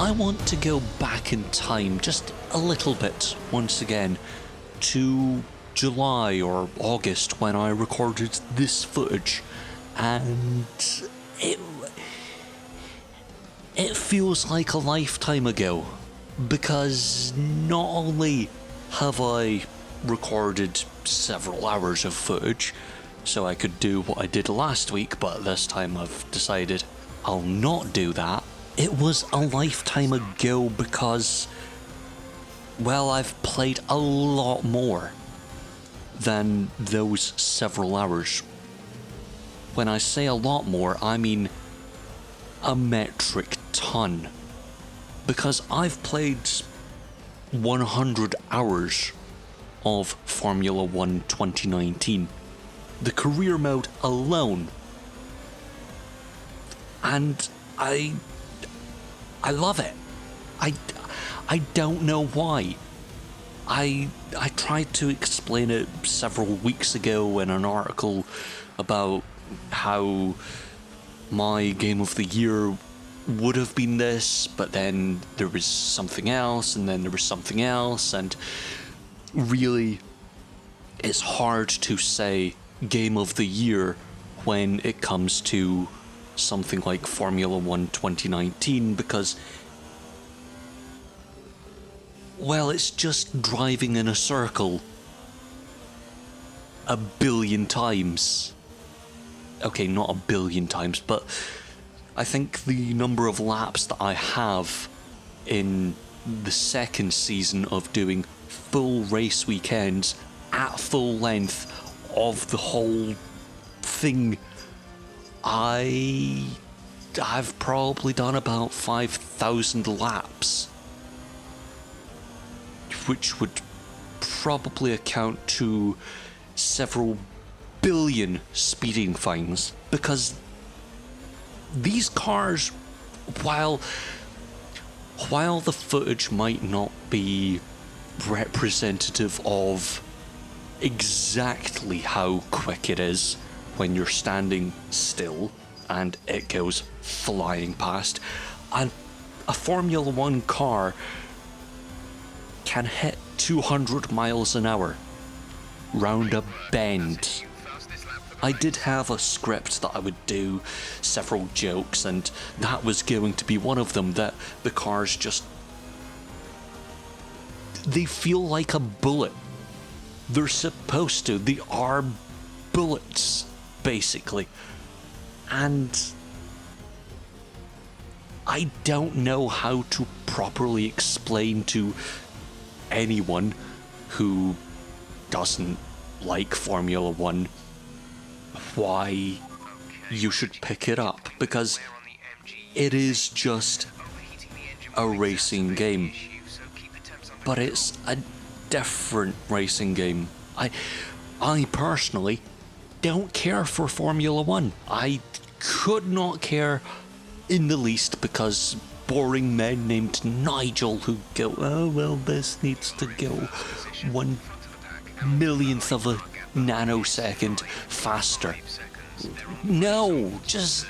I want to go back in time just a little bit once again to July or August when I recorded this footage, and it feels like a lifetime ago, because not only have I recorded several hours of footage so I could do what I did last week, but this time I've decided I'll not do that. It was a lifetime ago because, well, I've played a lot more than those several hours. When I say a lot more, I mean a metric ton. Because I've played 100 hours of Formula 1 2019. The career mode alone. And I love it. I don't know why. I tried to explain it several weeks ago in an article about how my game of the year would have been this, but then there was something else, and then there was something else, and really it's hard to say game of the year when it comes to something like Formula 1 2019, because, well, it's just driving in a circle a billion times. Okay, not a billion times, but I think the number of laps that I have in the second season of doing full race weekends at full length of the whole thing, I've probably done about 5,000 laps, which would probably account to several billion speeding fines, because these cars, while the footage might not be representative of exactly how quick it is when you're standing still and it goes flying past, and a Formula 1 car can hit 200 miles an hour round a bend. I did have a script that I would do several jokes, and that was going to be one of them, that the cars just, they feel like a bullet. They're supposed to. They are bullets, basically. And I don't know how to properly explain to anyone who doesn't like Formula 1 why you should pick it up, because it is just a racing game, but it's a different racing game. I personally don't care for Formula 1. I could not care in the least, because boring men named Nigel who go, oh well, this needs to go 1/millionth of a nanosecond faster. No, just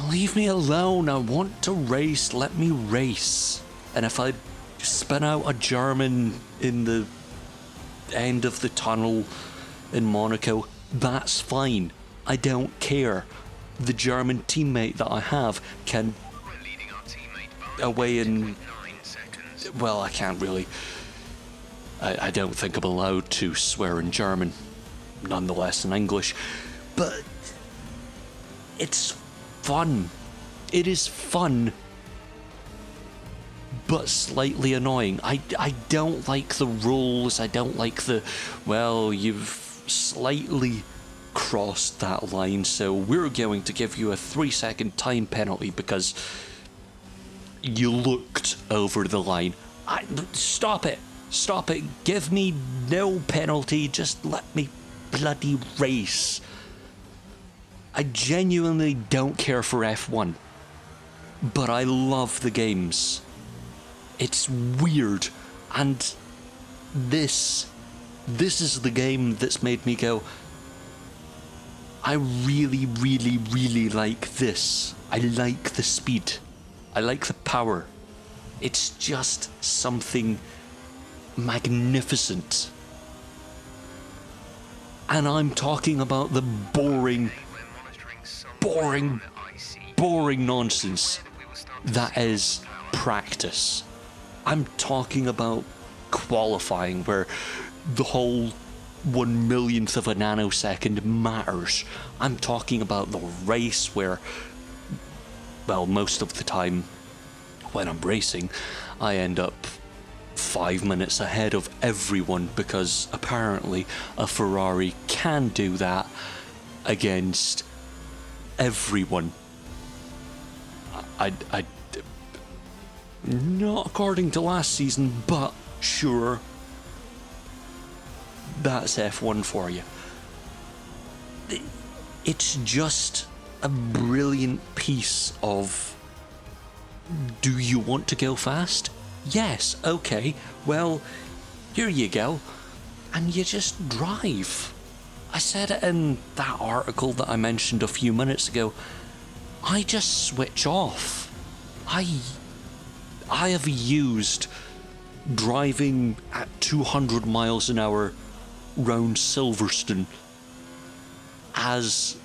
leave me alone. I want to race. Let me race. And if I spin out a German in the end of the tunnel in Monaco, that's fine. I don't care. The German teammate that I have can away in, well, I can't really, I don't think I'm allowed to swear in German, nonetheless in English, but it's fun. It is fun, but slightly annoying. I don't like the rules. I don't like the, well, you've slightly crossed that line, so we're going to give you a 3-second time penalty because you looked over the line. Stop it. Stop it. Give me no penalty. Just let me bloody race. I genuinely don't care for F1, but I love the games. It's weird, and this is the game that's made me go, I really, really, really like this. I like the speed. I like the power. It's just something magnificent. And I'm talking about the boring nonsense that is practice. I'm talking about qualifying, where the whole 1/1,000,000th of a nanosecond matters. I'm talking about the race where, well, most of the time when I'm racing, I end up 5 minutes ahead of everyone, because apparently a Ferrari can do that against everyone. I not according to last season, but sure, that's F1 for you. It's just a brilliant piece of, do you want to go fast? Yes, okay, well, here you go. And you just drive. I said it in that article that I mentioned a few minutes ago. I just switch off. I have used driving at 200 miles an hour round Silverstone as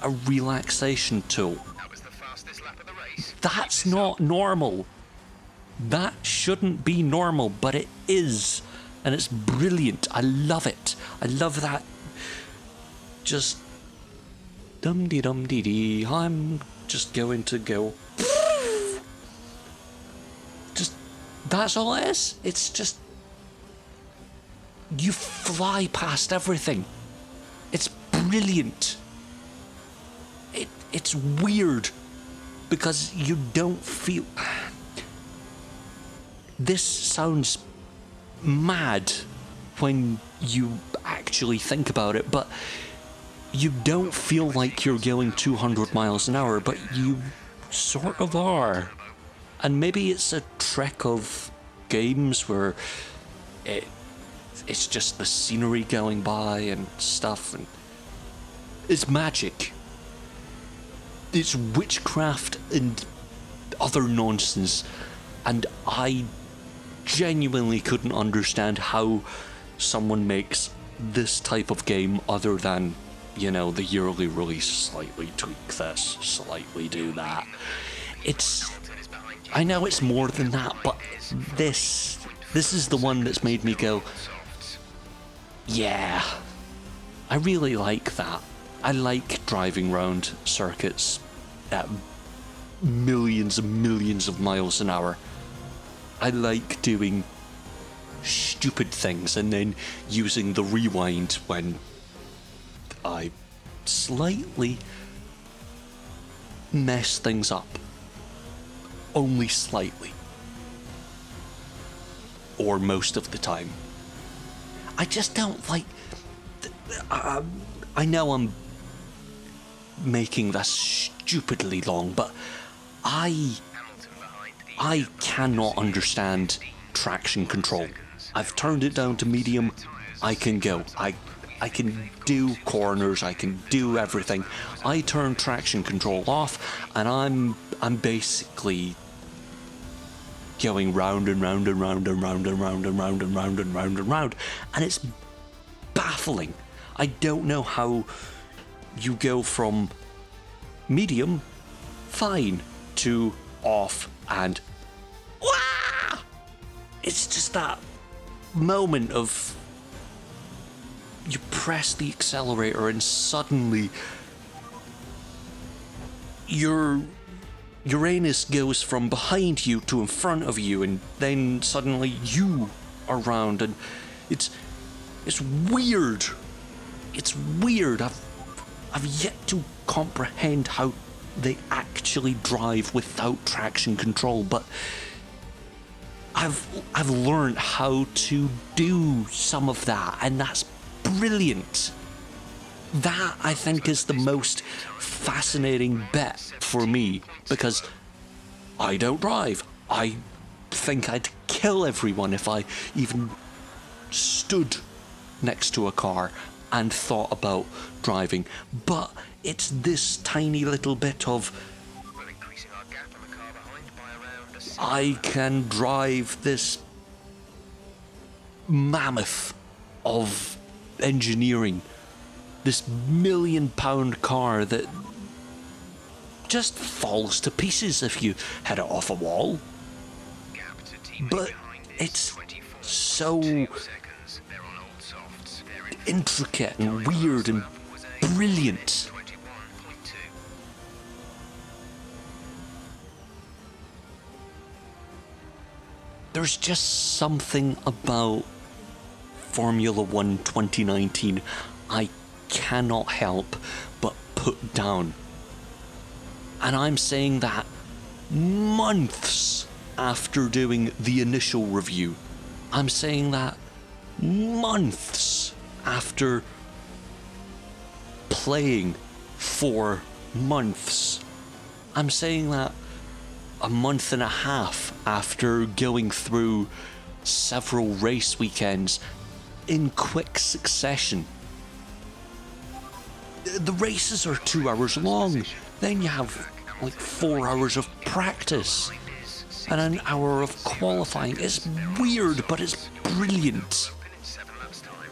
a relaxation tool. That was the fastest lap of the race. That's not normal. That shouldn't be normal, but it is. And it's brilliant. I love it. I love that. Just dum-dee-dum-dee-dee. I'm just going to go. Just, that's all it is. It's just, you fly past everything. It's brilliant. It's weird because you don't feel. This sounds mad when you actually think about it, but you don't feel like you're going 200 miles an hour, but you sort of are. And maybe it's a trick of games where it's just the scenery going by and stuff, and it's magic. It's witchcraft and other nonsense, and I genuinely couldn't understand how someone makes this type of game other than, you know, the yearly release, slightly tweak this, slightly do that. I know it's more than that, but this is the one that's made me go, yeah, I really like that. I like driving round circuits at millions and millions of miles an hour. I like doing stupid things and then using the rewind when I slightly mess things up. Only slightly. Or most of the time. I just don't like. I know I'm making this stupidly long, but I cannot understand traction control. I've turned it down to medium. I can go. I can do corners. I can do everything. I turn traction control off, and I'm basically going round and round and round and round and round and round and round and round and round, and it's baffling. I don't know how you go from medium, fine, to off and wah! It's just that moment of you press the accelerator and suddenly your Uranus goes from behind you to in front of you, and then suddenly you are around, and it's weird. It's weird. I've yet to comprehend how they actually drive without traction control, but I've learned how to do some of that, and that's brilliant. That, I think, is the most fascinating bit for me, because I don't drive. I think I'd kill everyone if I even stood next to a car and thought about driving. But it's this tiny little bit of I can drive this mammoth of engineering, this £1 million car that just falls to pieces if you hit it off a wall. Gap to teammate But behind is it's 24.2 so seconds. They're on old softs. They're in intricate and weird and was a brilliant. 21.2. There's just something about Formula One 2019 I cannot help but put down. And I'm saying that months after doing the initial review. I'm saying that months after playing for months. I'm saying that a month and a half after going through several race weekends in quick succession. The races are 2 hours long, then you have like 4 hours of practice and an hour of qualifying. It's weird, but it's brilliant. Open in 7 laps time.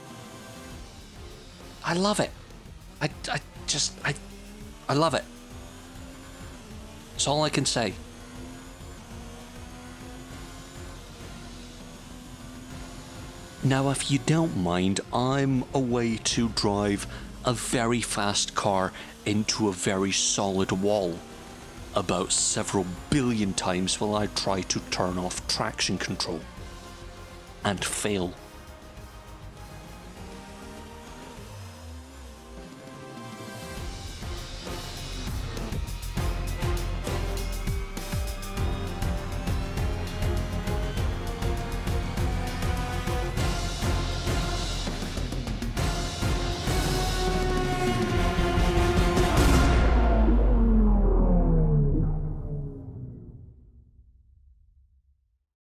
I love it. I love it. That's all I can say. Now, if you don't mind, I'm away to drive a very fast car into a very solid wall about several billion times while I try to turn off traction control and fail.